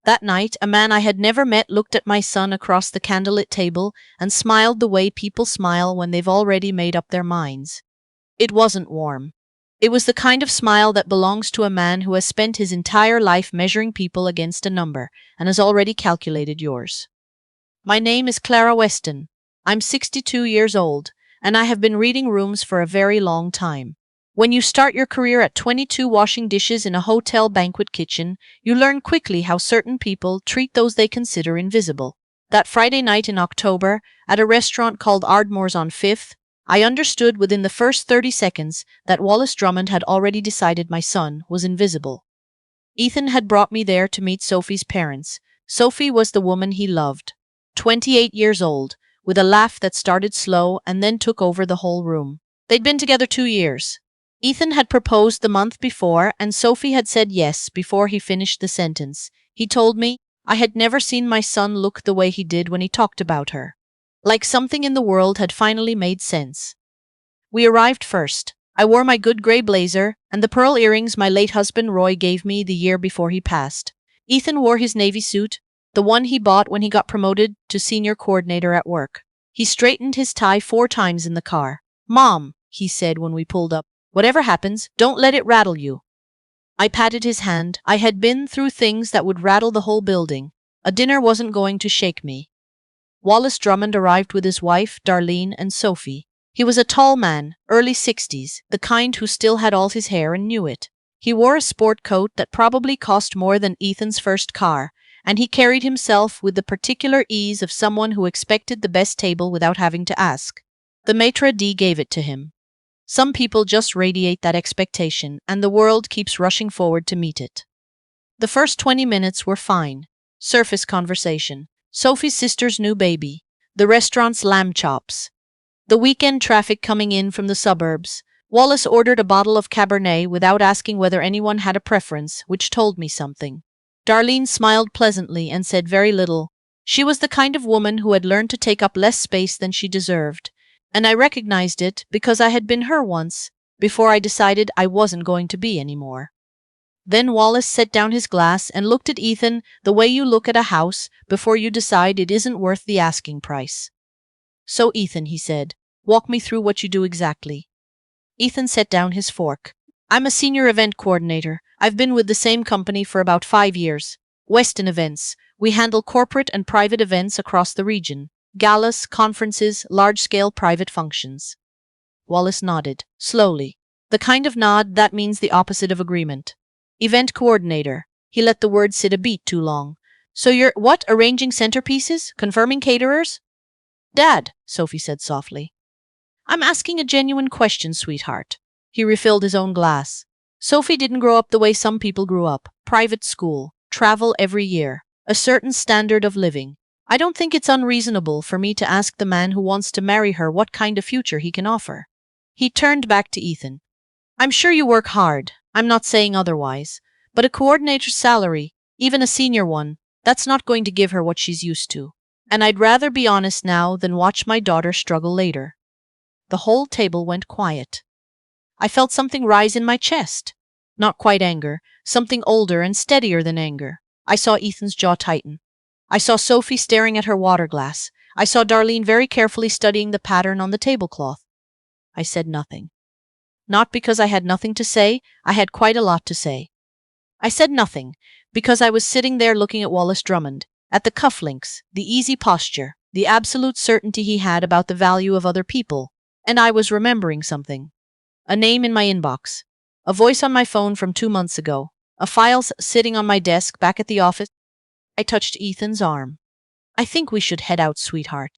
That night, a man I had never met looked at my son across the candlelit table and smiled the way people smile when they've already made up their minds. It wasn't warm. It was the kind of smile that belongs to a man who has spent his entire life measuring people against a number and has already calculated yours. My name is Clara Weston. I'm 62 years old, and I have been reading rooms for a very long time. When you start your career at 22 washing dishes in a hotel banquet kitchen, you learn quickly how certain people treat those they consider invisible. That Friday night in October, at a restaurant called Ardmore's on 5th, I understood within the first 30 seconds that Wallace Drummond had already decided my son was invisible. Ethan had brought me there to meet Sophie's parents. Sophie was the woman he loved. 28 years old, with a laugh that started slow and then took over the whole room. They'd been together 2 years. Ethan had proposed the month before, and Sophie had said yes before he finished the sentence. He told me, I had never seen my son look the way he did when he talked about her. Like something in the world had finally made sense. We arrived first. I wore my good grey blazer and the pearl earrings my late husband Roy gave me the year before he passed. Ethan wore his navy suit, the one he bought when he got promoted to senior coordinator at work. He straightened his tie 4 times in the car. "Mom," he said when we pulled up, "whatever happens, don't let it rattle you." I patted his hand. I had been through things that would rattle the whole building. A dinner wasn't going to shake me. Wallace Drummond arrived with his wife, Darlene, and Sophie. He was a tall man, early 60s, the kind who still had all his hair and knew it. He wore a sport coat that probably cost more than Ethan's first car, and he carried himself with the particular ease of someone who expected the best table without having to ask. The maitre d' gave it to him. Some people just radiate that expectation, and the world keeps rushing forward to meet it. The first 20 minutes were fine. Surface conversation. Sophie's sister's new baby. The restaurant's lamb chops. The weekend traffic coming in from the suburbs. Wallace ordered a bottle of Cabernet without asking whether anyone had a preference, which told me something. Darlene smiled pleasantly and said very little. She was the kind of woman who had learned to take up less space than she deserved, and I recognized it because I had been her once, before I decided I wasn't going to be anymore. Then Wallace set down his glass and looked at Ethan the way you look at a house before you decide it isn't worth the asking price. "So Ethan," he said, "walk me through what you do exactly." Ethan set down his fork. "I'm a senior event coordinator. I've been with the same company for about 5 years. Weston Events. We handle corporate and private events across the region. Galas, conferences, large-scale private functions." Wallace nodded, slowly. The kind of nod that means the opposite of agreement. "Event coordinator." He let the word sit a beat too long. "So you're, what, arranging centerpieces? Confirming caterers?" "Dad," Sophie said softly. "I'm asking a genuine question, sweetheart." He refilled his own glass. Sophie didn't grow up the way some people grew up. Private school, travel every year, a certain standard of living. I don't think it's unreasonable for me to ask the man who wants to marry her what kind of future he can offer. He turned back to Ethan. "I'm sure you work hard. I'm not saying otherwise. But a coordinator's salary, even a senior one, that's not going to give her what she's used to. And I'd rather be honest now than watch my daughter struggle later." The whole table went quiet. I felt something rise in my chest. Not quite anger, something older and steadier than anger. I saw Ethan's jaw tighten. I saw Sophie staring at her water glass. I saw Darlene very carefully studying the pattern on the tablecloth. I said nothing. Not because I had nothing to say, I had quite a lot to say. I said nothing because I was sitting there looking at Wallace Drummond, at the cufflinks, the easy posture, the absolute certainty he had about the value of other people, and I was remembering something. A name in my inbox. A voice on my phone from 2 months ago. A file sitting on my desk back at the office. I touched Ethan's arm. "I think we should head out, sweetheart."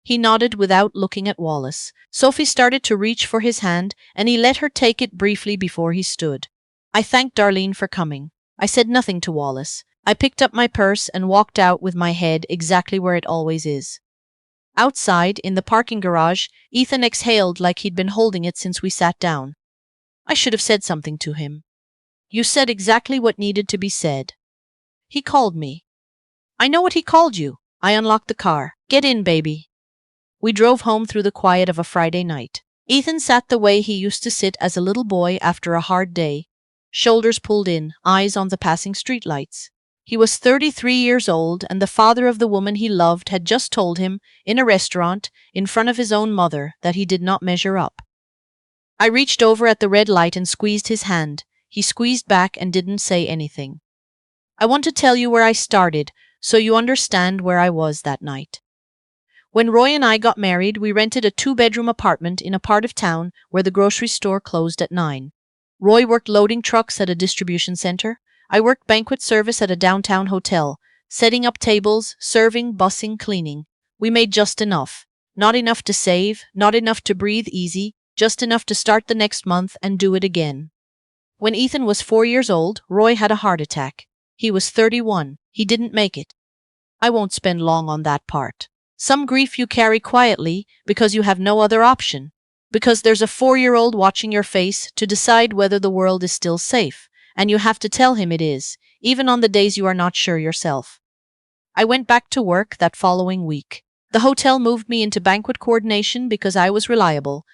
He nodded without looking at Wallace. Sophie started to reach for his hand, and he let her take it briefly before he stood. I thanked Darlene for coming. I said nothing to Wallace. I picked up my purse and walked out with my head exactly where it always is. Outside, in the parking garage, Ethan exhaled like he'd been holding it since we sat down. I should have said something to him. "You said exactly what needed to be said." "He called me." "I know what he called you." I unlocked the car. "Get in, baby." We drove home through the quiet of a Friday night. Ethan sat the way he used to sit as a little boy after a hard day, shoulders pulled in, eyes on the passing streetlights. He was 33 years old, and the father of the woman he loved had just told him, in a restaurant, in front of his own mother, that he did not measure up. I reached over at the red light and squeezed his hand. He squeezed back and didn't say anything. I want to tell you where I started, so you understand where I was that night. When Roy and I got married, we rented a 2-bedroom apartment in a part of town where the grocery store closed at 9. Roy worked loading trucks at a distribution center. I worked banquet service at a downtown hotel, setting up tables, serving, bussing, cleaning. We made just enough. Not enough to save, not enough to breathe easy, just enough to start the next month and do it again. When Ethan was 4 years old, Roy had a heart attack. He was 31. He didn't make it. I won't spend long on that part. Some grief you carry quietly because you have no other option. Because there's a 4-year-old watching your face to decide whether the world is still safe, and you have to tell him it is, even on the days you are not sure yourself. I went back to work that following week. The hotel moved me into banquet coordination because I was reliable,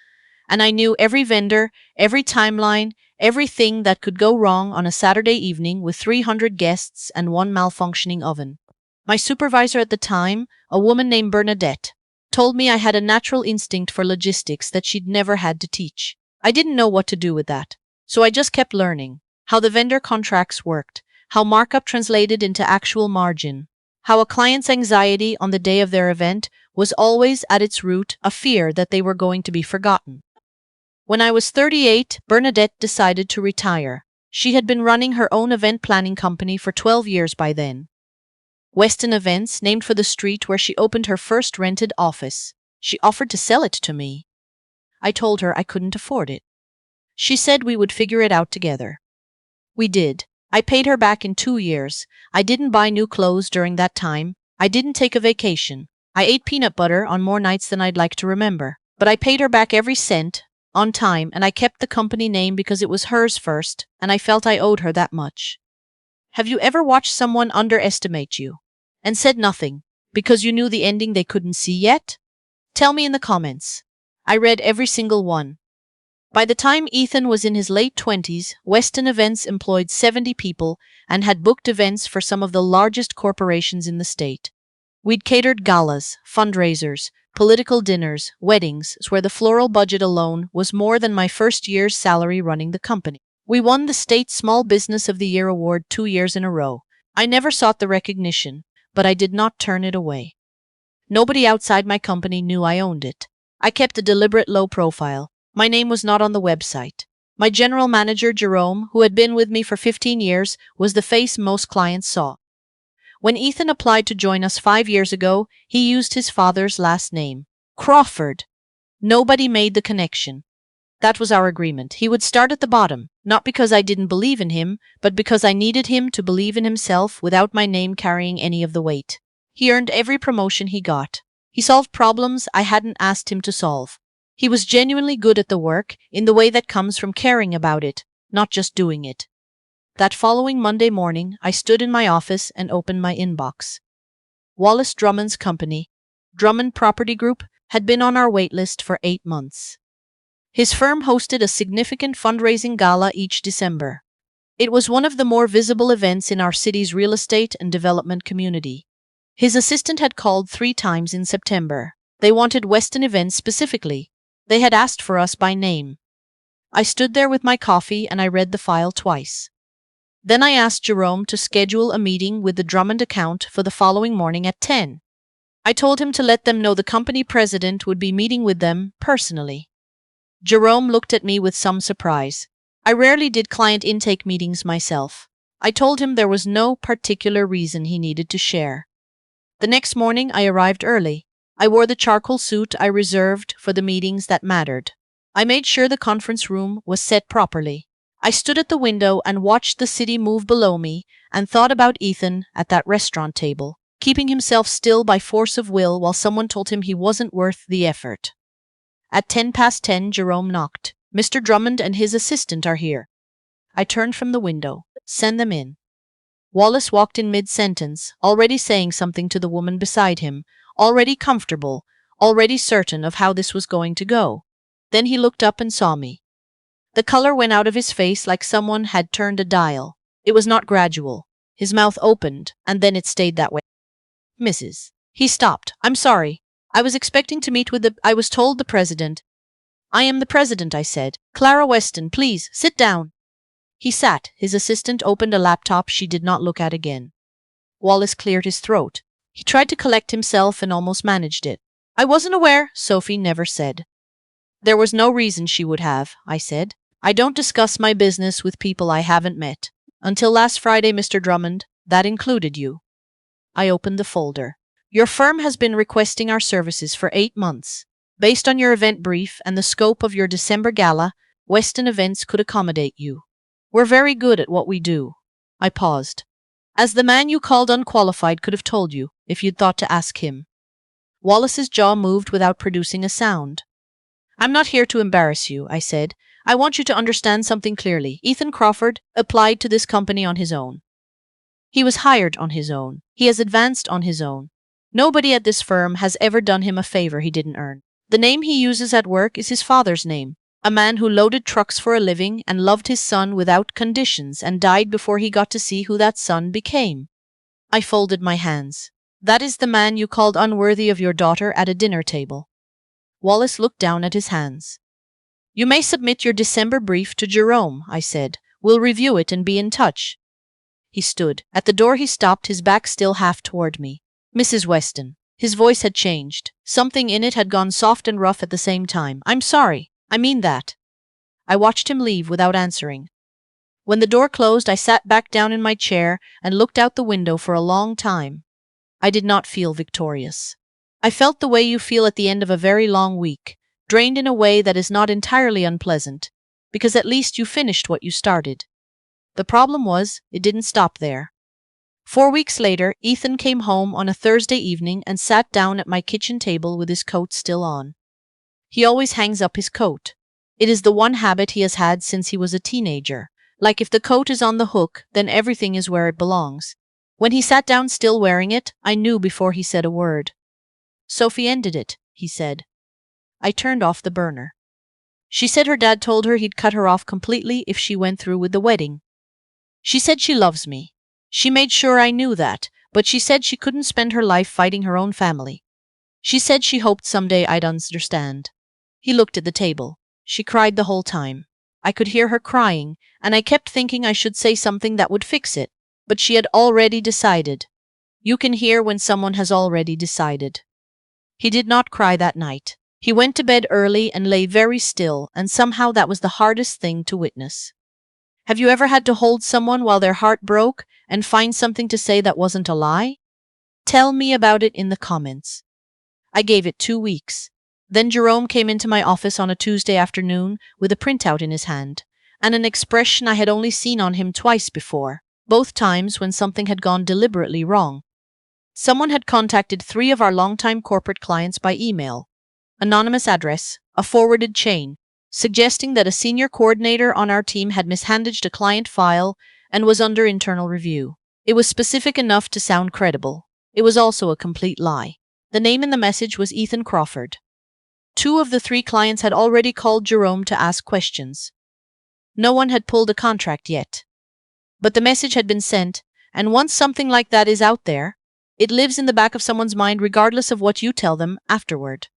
and I knew every vendor, every timeline, everything that could go wrong on a Saturday evening with 300 guests and one malfunctioning oven. My supervisor at the time, a woman named Bernadette, told me I had a natural instinct for logistics that she'd never had to teach. I didn't know what to do with that, so I just kept learning how the vendor contracts worked, how markup translated into actual margin, how a client's anxiety on the day of their event was always at its root a fear that they were going to be forgotten. When I was 38, Bernadette decided to retire. She had been running her own event planning company for 12 years by then. Weston Events, named for the street where she opened her first rented office. She offered to sell it to me. I told her I couldn't afford it. She said we would figure it out together. We did. I paid her back in 2 years. I didn't buy new clothes during that time. I didn't take a vacation. I ate peanut butter on more nights than I'd like to remember. But I paid her back every cent, on time, and I kept the company name because it was hers first, and I felt I owed her that much. Have you ever watched someone underestimate you and said nothing because you knew the ending they couldn't see yet? Tell me in the comments. I read every single one. By the time Ethan was in his late 20s, Weston Events employed 70 people and had booked events for some of the largest corporations in the state. We'd catered galas, fundraisers, political dinners, weddings, where the floral budget alone was more than my first year's salary running the company. We won the state Small Business of the Year award 2 years in a row. I never sought the recognition, but I did not turn it away. Nobody outside my company knew I owned it. I kept a deliberate low profile. My name was not on the website. My general manager, Jerome, who had been with me for 15 years, was the face most clients saw. When Ethan applied to join us 5 years ago, he used his father's last name, Crawford. Nobody made the connection. That was our agreement. He would start at the bottom, not because I didn't believe in him, but because I needed him to believe in himself without my name carrying any of the weight. He earned every promotion he got. He solved problems I hadn't asked him to solve. He was genuinely good at the work, in the way that comes from caring about it, not just doing it. That following Monday morning, I stood in my office and opened my inbox. Wallace Drummond's company, Drummond Property Group, had been on our wait list for 8 months. His firm hosted a significant fundraising gala each December. It was one of the more visible events in our city's real estate and development community. His assistant had called 3 times in September. They wanted Weston Events specifically. They had asked for us by name. I stood there with my coffee and I read the file twice. Then I asked Jerome to schedule a meeting with the Drummond account for the following morning at 10. I told him to let them know the company president would be meeting with them personally. Jerome looked at me with some surprise. I rarely did client intake meetings myself. I told him there was no particular reason he needed to share. The next morning I arrived early. I wore the charcoal suit I reserved for the meetings that mattered. I made sure the conference room was set properly. I stood at the window and watched the city move below me and thought about Ethan at that restaurant table, keeping himself still by force of will while someone told him he wasn't worth the effort. At 10 past 10, Jerome knocked. Mr. Drummond and his assistant are here. I turned from the window. Send them in. Wallace walked in mid-sentence, already saying something to the woman beside him, already comfortable, already certain of how this was going to go. Then he looked up and saw me. The color went out of his face like someone had turned a dial. It was not gradual. His mouth opened, and then it stayed that way. Mrs. He stopped. I'm sorry. I was expecting to meet with I was told the president. I am the president, I said. Clara Weston, please, sit down. He sat. His assistant opened a laptop she did not look at again. Wallace cleared his throat. He tried to collect himself and almost managed it. I wasn't aware, Sophie never said. There was no reason she would have, I said. I don't discuss my business with people I haven't met. Until last Friday, Mr. Drummond, that included you. I opened the folder. Your firm has been requesting our services for 8 months. Based on your event brief and the scope of your December gala, Weston Events could accommodate you. We're very good at what we do. I paused. As the man you called unqualified could have told you, if you'd thought to ask him. Wallace's jaw moved without producing a sound. I'm not here to embarrass you, I said. I want you to understand something clearly. Ethan Crawford applied to this company on his own. He was hired on his own. He has advanced on his own. Nobody at this firm has ever done him a favor he didn't earn. The name he uses at work is his father's name, a man who loaded trucks for a living and loved his son without conditions and died before he got to see who that son became. I folded my hands. That is the man you called unworthy of your daughter at a dinner table. Wallace looked down at his hands. You may submit your December brief to Jerome, I said. We'll review it and be in touch. He stood. At the door he stopped, his back still half toward me. Mrs. Weston. His voice had changed. Something in it had gone soft and rough at the same time. I'm sorry. I mean that. I watched him leave without answering. When the door closed, I sat back down in my chair and looked out the window for a long time. I did not feel victorious. I felt the way you feel at the end of a very long week, drained in a way that is not entirely unpleasant, because at least you finished what you started. The problem was, it didn't stop there. 4 weeks later, Ethan came home on a Thursday evening and sat down at my kitchen table with his coat still on. He always hangs up his coat. It is the one habit he has had since he was a teenager. Like if the coat is on the hook, then everything is where it belongs. When he sat down still wearing it, I knew before he said a word. Sophie ended it, he said. I turned off the burner. She said her dad told her he'd cut her off completely if she went through with the wedding. She said she loves me. She made sure I knew that, but she said she couldn't spend her life fighting her own family. She said she hoped someday I'd understand. He looked at the table. She cried the whole time. I could hear her crying, and I kept thinking I should say something that would fix it, but she had already decided. You can hear when someone has already decided. He did not cry that night. He went to bed early and lay very still, and somehow that was the hardest thing to witness. Have you ever had to hold someone while their heart broke and find something to say that wasn't a lie? Tell me about it in the comments. I gave it 2 weeks. Then Jerome came into my office on a Tuesday afternoon with a printout in his hand, and an expression I had only seen on him twice before, both times when something had gone deliberately wrong. Someone had contacted 3 of our longtime corporate clients by email. Anonymous address, a forwarded chain, suggesting that a senior coordinator on our team had mishandled a client file and was under internal review. It was specific enough to sound credible. It was also a complete lie. The name in the message was Ethan Crawford. 2 of the 3 clients had already called Jerome to ask questions. No one had pulled a contract yet. But the message had been sent, and once something like that is out there, it lives in the back of someone's mind regardless of what you tell them afterward.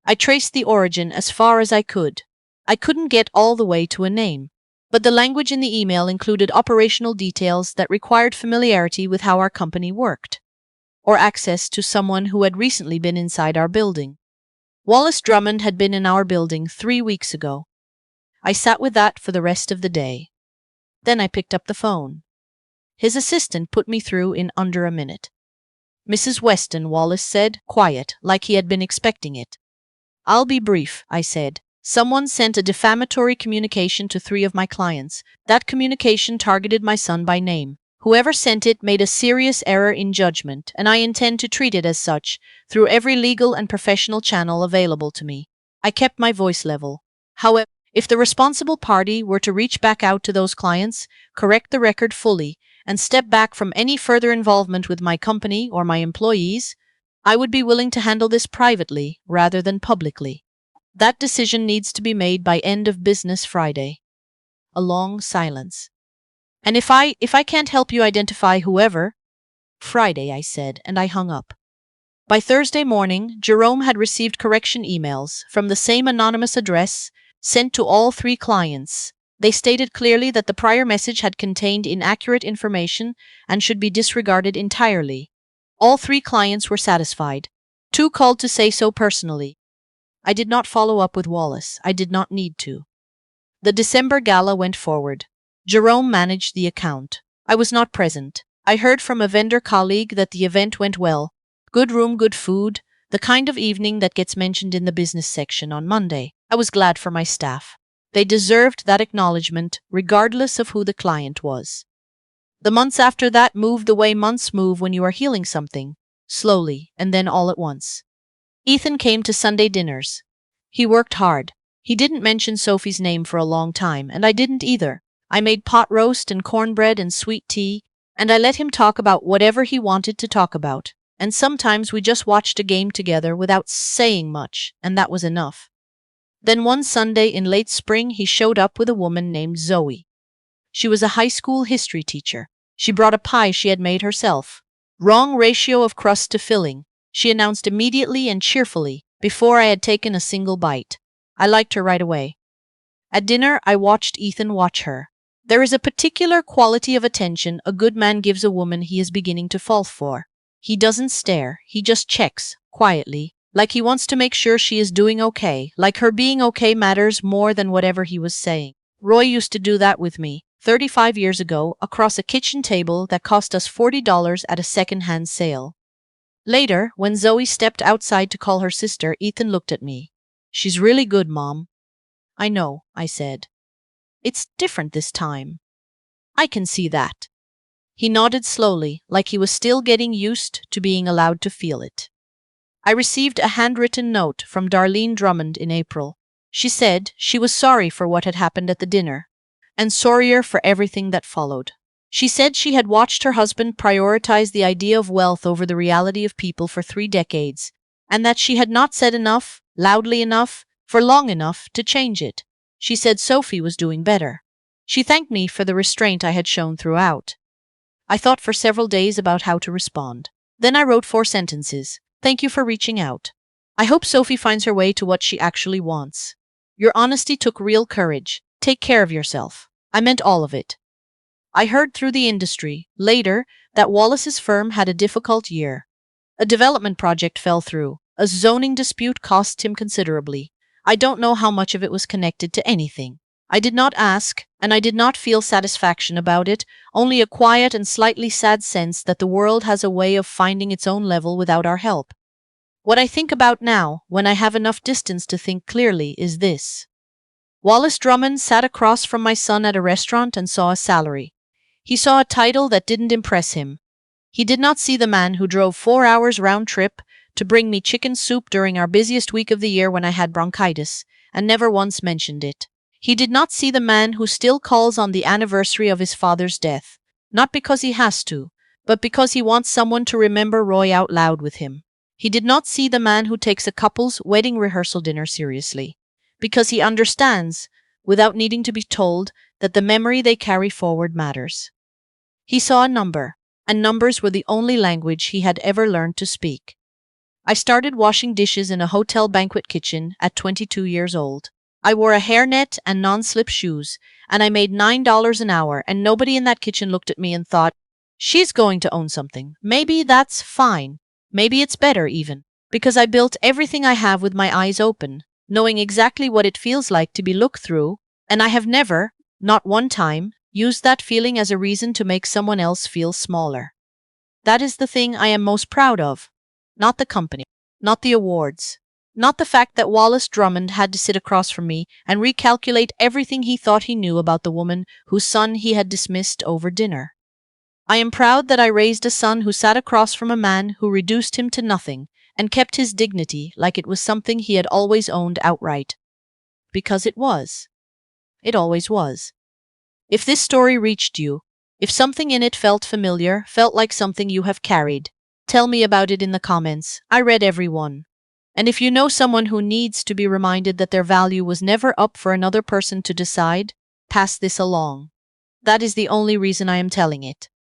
I traced the origin as far as I could. I couldn't get all the way to a name, but the language in the email included operational details that required familiarity with how our company worked, or access to someone who had recently been inside our building. Wallace Drummond had been in our building 3 weeks ago. I sat with that for the rest of the day. Then I picked up the phone. His assistant put me through in under a minute. Mrs. Weston, Wallace said, quiet, like he had been expecting it. I'll be brief, I said. Someone sent a defamatory communication to 3 of my clients. That communication targeted my son by name. Whoever sent it made a serious error in judgment, and I intend to treat it as such, through every legal and professional channel available to me. I kept my voice level. However, if the responsible party were to reach back out to those clients, correct the record fully, and step back from any further involvement with my company or my employees, I would be willing to handle this privately rather than publicly. That decision needs to be made by end of business Friday. A long silence. And if I can't help you identify whoever, Friday, I said, and I hung up. By Thursday morning, Jerome had received correction emails from the same anonymous address sent to all three clients. They stated clearly that the prior message had contained inaccurate information and should be disregarded entirely. All three clients were satisfied. Two called to say so personally. I did not follow up with Wallace. I did not need to. The December gala went forward. Jerome managed the account. I was not present. I heard from a vendor colleague that the event went well. Good room, good food, the kind of evening that gets mentioned in the business section on Monday. I was glad for my staff. They deserved that acknowledgement, regardless of who the client was. The months after that moved the way months move when you are healing something, slowly, and then all at once. Ethan came to Sunday dinners. He worked hard. He didn't mention Sophie's name for a long time, and I didn't either. I made pot roast and cornbread and sweet tea, and I let him talk about whatever he wanted to talk about. And sometimes we just watched a game together without saying much, and that was enough. Then one Sunday in late spring, he showed up with a woman named Zoe. She was a high school history teacher. She brought a pie she had made herself. Wrong ratio of crust to filling, she announced immediately and cheerfully, before I had taken a single bite. I liked her right away. At dinner, I watched Ethan watch her. There is a particular quality of attention a good man gives a woman he is beginning to fall for. He doesn't stare, he just checks, quietly, like he wants to make sure she is doing okay, like her being okay matters more than whatever he was saying. Roy used to do that with me, 35 years ago, across a kitchen table that cost us $40 at a second-hand sale. Later, when Zoe stepped outside to call her sister, Ethan looked at me. "She's really good, Mom." "I know," I said. "It's different this time." "I can see that." He nodded slowly, like he was still getting used to being allowed to feel it. I received a handwritten note from Darlene Drummond in April. She said she was sorry for what had happened at the dinner, and sorrier for everything that followed. She said she had watched her husband prioritize the idea of wealth over the reality of people for 3 decades, and that she had not said enough, loudly enough, for long enough to change it. She said Sophie was doing better. She thanked me for the restraint I had shown throughout. I thought for several days about how to respond. Then I wrote 4 sentences. "Thank you for reaching out. I hope Sophie finds her way to what she actually wants. Your honesty took real courage. Take care of yourself." I meant all of it. I heard through the industry, later, that Wallace's firm had a difficult year. A development project fell through. A zoning dispute cost him considerably. I don't know how much of it was connected to anything. I did not ask, and I did not feel satisfaction about it, only a quiet and slightly sad sense that the world has a way of finding its own level without our help. What I think about now, when I have enough distance to think clearly, is this. Wallace Drummond sat across from my son at a restaurant and saw a salary. He saw a title that didn't impress him. He did not see the man who drove 4 hours round trip to bring me chicken soup during our busiest week of the year when I had bronchitis, and never once mentioned it. He did not see the man who still calls on the anniversary of his father's death, not because he has to, but because he wants someone to remember Roy out loud with him. He did not see the man who takes a couple's wedding rehearsal dinner seriously, because he understands, without needing to be told, that the memory they carry forward matters. He saw a number, and numbers were the only language he had ever learned to speak. I started washing dishes in a hotel banquet kitchen at 22 years old. I wore a hairnet and non-slip shoes, and I made $9 an hour, and nobody in that kitchen looked at me and thought, "She's going to own something. Maybe that's fine. Maybe it's better even." Because I built everything I have with my eyes open, knowing exactly what it feels like to be looked through, and I have never, not one time, used that feeling as a reason to make someone else feel smaller. That is the thing I am most proud of. Not the company, not the awards, not the fact that Wallace Drummond had to sit across from me and recalculate everything he thought he knew about the woman whose son he had dismissed over dinner. I am proud that I raised a son who sat across from a man who reduced him to nothing and kept his dignity like it was something he had always owned outright. Because it was. It always was. If this story reached you, if something in it felt familiar, felt like something you have carried, tell me about it in the comments. I read every one. And if you know someone who needs to be reminded that their value was never up for another person to decide, pass this along. That is the only reason I am telling it.